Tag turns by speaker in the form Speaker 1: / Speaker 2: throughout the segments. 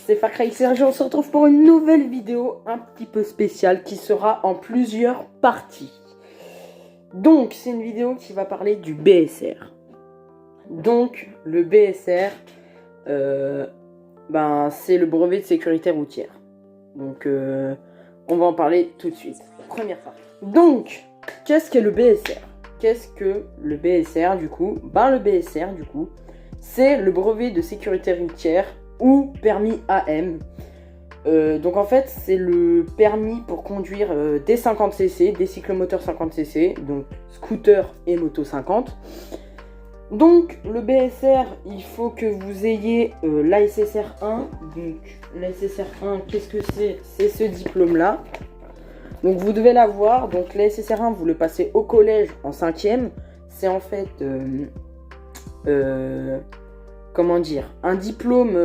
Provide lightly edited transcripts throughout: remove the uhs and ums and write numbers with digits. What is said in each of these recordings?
Speaker 1: c'est Far Cry Serge, on se retrouve pour une nouvelle vidéo un petit peu spéciale qui sera en plusieurs parties. Donc, c'est une vidéo qui va parler du BSR. Donc, le BSR, c'est le brevet de sécurité routière. Donc, on va en parler tout de suite. Première partie. Donc, qu'est-ce que le BSR? Qu'est-ce que le BSR du coup? Le BSR du coup, c'est le brevet de sécurité routière ou permis AM. Donc en fait, c'est le permis pour conduire des 50cc, des cyclomoteurs 50cc, donc scooter et moto 50. Donc le BSR, il faut que vous ayez l'ASSR 1. Donc l'ASSR 1, qu'est-ce que c'est? C'est ce diplôme-là. Donc vous devez l'avoir. Donc l'ASSR 1, vous le passez au collège en 5e. C'est en fait... comment dire, un diplôme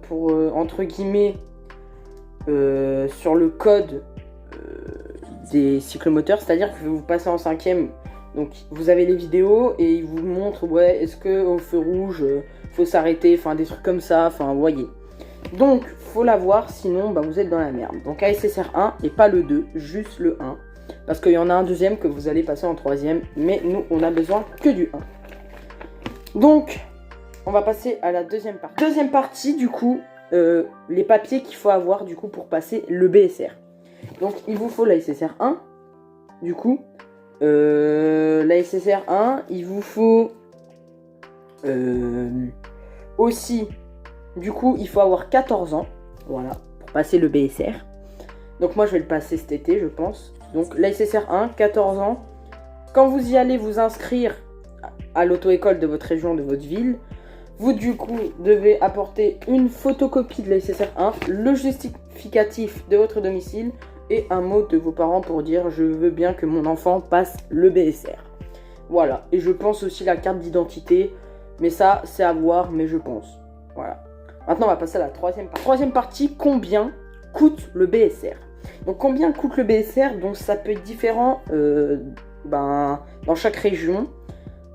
Speaker 1: pour, entre guillemets, sur le code des cyclomoteurs, c'est-à-dire que vous passez en 5e, donc vous avez les vidéos et ils vous montrent, ouais, est-ce que au feu rouge, faut s'arrêter, enfin des trucs comme ça, enfin, vous voyez. Donc, faut l'avoir, sinon, vous êtes dans la merde. Donc, ASSR 1 et pas le 2, juste le 1, parce qu'il y en a un deuxième que vous allez passer en 3e, mais nous, on a besoin que du 1. Donc, on va passer à la deuxième partie. Deuxième partie, du coup, les papiers qu'il faut avoir, du coup, pour passer le BSR. Donc, il vous faut la SSR 1, du coup. La SSR 1, il vous faut aussi, du coup, il faut avoir 14 ans, voilà, pour passer le BSR. Donc, moi, je vais le passer cet été, je pense. Donc, la SSR 1, 14 ans. Quand vous y allez vous inscrire à l'auto-école de votre région, de votre ville, vous, du coup, devez apporter une photocopie de la SSR 1, le justificatif de votre domicile et un mot de vos parents pour dire « Je veux bien que mon enfant passe le BSR ». Voilà. Et je pense aussi la carte d'identité, mais ça, c'est à voir, mais je pense. Voilà. Maintenant, on va passer à la troisième partie. Troisième partie, combien coûte le BSR? Donc, combien coûte le BSR? Donc, ça peut être différent dans chaque région,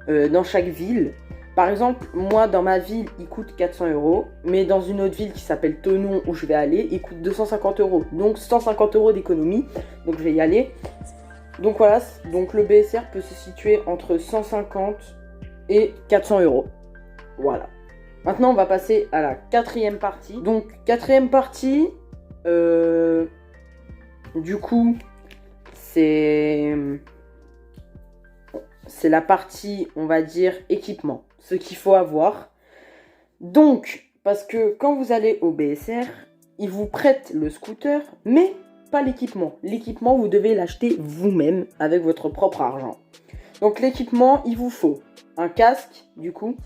Speaker 1: dans chaque ville. Par exemple, moi, dans ma ville, il coûte 400 €. Mais dans une autre ville qui s'appelle Thonon, où je vais aller, il coûte 250 €. Donc, 150 € d'économie. Donc, je vais y aller. Donc, voilà. Donc, le BSR peut se situer entre 150 et 400 €. Voilà. Maintenant, on va passer à la quatrième partie. Donc, quatrième partie, du coup, c'est la partie, on va dire, équipement. Ce qu'il faut avoir. Donc, parce que quand vous allez au BSR, ils vous prêtent le scooter, mais pas l'équipement. L'équipement, vous devez l'acheter vous-même avec votre propre argent. Donc, l'équipement, il vous faut un casque, du coup.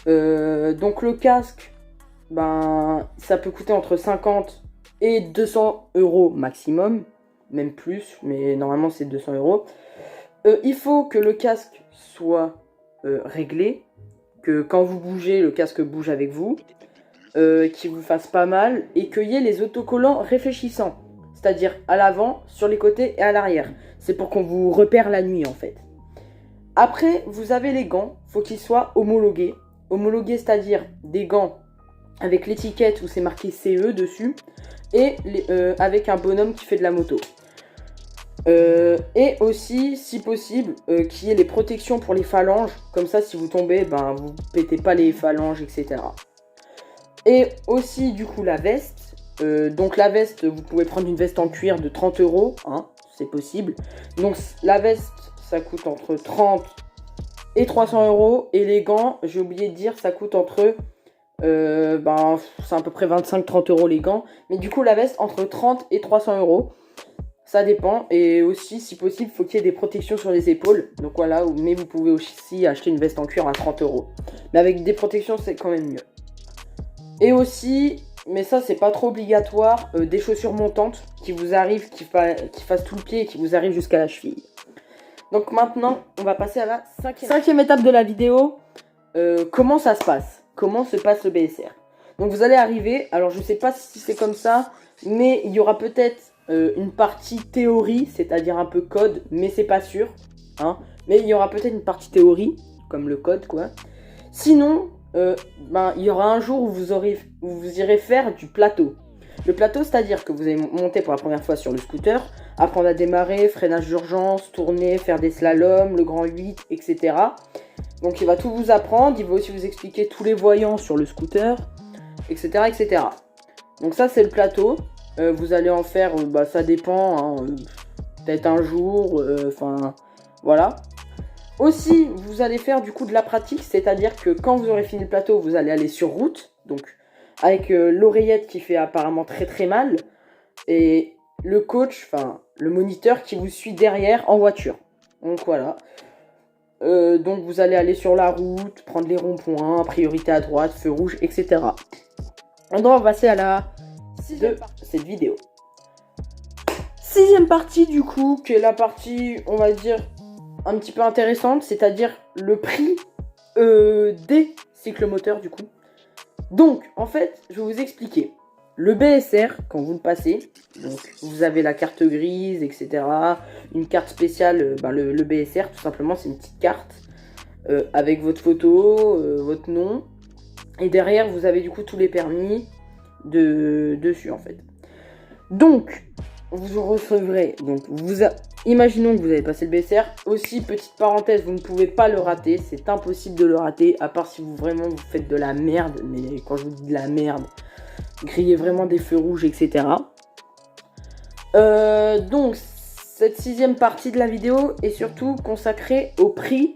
Speaker 1: Donc, le casque, ça peut coûter entre 50 et 200 € maximum. Même plus, mais normalement, c'est 200 €. Il faut que le casque soit réglé, que quand vous bougez, le casque bouge avec vous, qu'il vous fasse pas mal, et qu'il y ait les autocollants réfléchissants, c'est-à-dire à l'avant, sur les côtés et à l'arrière. C'est pour qu'on vous repère la nuit en fait. Après, vous avez les gants, faut qu'ils soient homologués. Homologués, c'est-à-dire des gants avec l'étiquette où c'est marqué CE dessus, et avec un bonhomme qui fait de la moto. Et aussi, si possible, qu'il y ait les protections pour les phalanges. Comme ça, si vous tombez, vous pétez pas les phalanges, etc. Et aussi, du coup, la veste. Donc, la veste, vous pouvez prendre une veste en cuir de 30 €. Hein, c'est possible. Donc, la veste, ça coûte entre 30 et 300 €. Et les gants, j'ai oublié de dire, ça coûte entre... c'est à peu près 25-30 € les gants. Mais du coup, la veste, entre 30 et 300 €. Ça dépend, et aussi, si possible, il faut qu'il y ait des protections sur les épaules. Donc voilà, mais vous pouvez aussi acheter une veste en cuir à 30 €. Mais avec des protections, c'est quand même mieux. Et aussi, mais ça, c'est pas trop obligatoire, des chaussures montantes qui vous arrivent, qui fassent tout le pied et qui vous arrivent jusqu'à la cheville. Donc maintenant, on va passer à la cinquième étape de la vidéo. Comment ça se passe? Comment se passe le BSR? Donc vous allez arriver, alors je sais pas si c'est comme ça, mais il y aura peut-être... une partie théorie, c'est-à-dire un peu code, mais c'est pas sûr, hein. Mais il y aura peut-être une partie théorie, comme le code, quoi. Sinon, il y aura un jour où vous irez faire du plateau. Le plateau, c'est-à-dire que vous allez monter pour la première fois sur le scooter, apprendre à démarrer, freinage d'urgence, tourner, faire des slaloms, le grand 8, etc. Donc il va tout vous apprendre, il va aussi vous expliquer tous les voyants sur le scooter, etc. etc. Donc ça c'est le plateau. Vous allez en faire, ça dépend, hein, peut-être un jour, voilà. Aussi, vous allez faire du coup de la pratique, c'est-à-dire que quand vous aurez fini le plateau, vous allez aller sur route, donc avec l'oreillette qui fait apparemment très très mal, et le coach, le moniteur qui vous suit derrière en voiture. Donc voilà. Donc vous allez aller sur la route, prendre les ronds-points, priorité à droite, feu rouge, etc. On va passer à la 6e de cette vidéo. 6e partie du coup, qui est la partie, on va dire, un petit peu intéressante, c'est-à-dire le prix des cyclomoteurs du coup. Donc, en fait, je vais vous expliquer. Le BSR, quand vous le passez, donc vous avez la carte grise, etc. Une carte spéciale, le BSR, tout simplement, c'est une petite carte avec votre photo, votre nom. Et derrière, vous avez du coup tous les permis dessus, en fait. Donc, vous recevrez, imaginons que vous avez passé le BSR. Aussi, petite parenthèse, vous ne pouvez pas le rater. C'est impossible de le rater, à part si vous faites de la merde. Mais quand je vous dis de la merde, grillez vraiment des feux rouges, etc. Donc, cette 6e partie de la vidéo est surtout consacrée au prix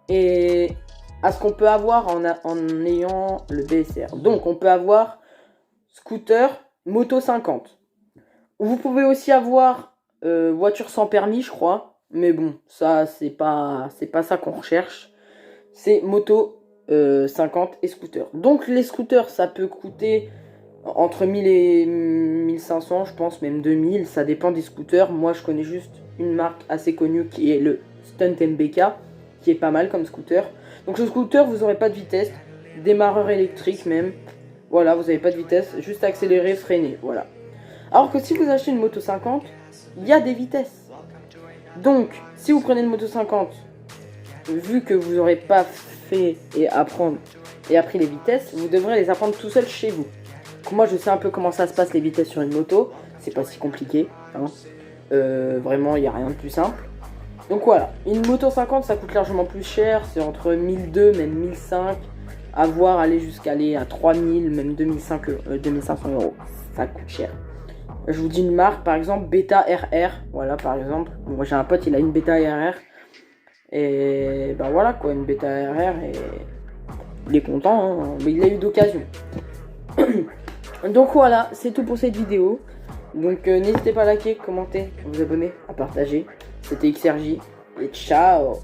Speaker 1: et à ce qu'on peut avoir en ayant le BSR. Donc, on peut avoir scooter, moto 50. Vous pouvez aussi avoir voiture sans permis, je crois. Mais bon, ça, c'est pas ça qu'on recherche. C'est moto 50 et scooter. Donc, les scooters, ça peut coûter entre 1000 et 1500, je pense, même 2000. Ça dépend des scooters. Moi, je connais juste une marque assez connue qui est le Stunt MBK, qui est pas mal comme scooter. Donc, ce scooter, vous n'aurez pas de vitesse. Démarreur électrique même. Voilà, vous n'avez pas de vitesse. Juste accélérer, freiner. Voilà. Alors que si vous achetez une moto 50, il y a des vitesses. Donc, si vous prenez une moto 50, vu que vous n'aurez pas fait et appris les vitesses, vous devrez les apprendre tout seul chez vous. Donc, moi, je sais un peu comment ça se passe les vitesses sur une moto. C'est pas si compliqué. Hein. Vraiment, il n'y a rien de plus simple. Donc voilà, une moto 50, ça coûte largement plus cher. C'est entre 1200, même 1500. À voir aller jusqu'à à 3000, même 2500 €. Ça coûte cher. Je vous dis une marque, par exemple, Beta RR. Voilà, par exemple. Moi, j'ai un pote, il a une Beta RR. Et voilà, quoi, une Beta RR. Et il est content, hein, mais il a eu d'occasion. Donc voilà, c'est tout pour cette vidéo. Donc n'hésitez pas à liker, commenter, à vous abonner, à partager. C'était XRJ. Et ciao!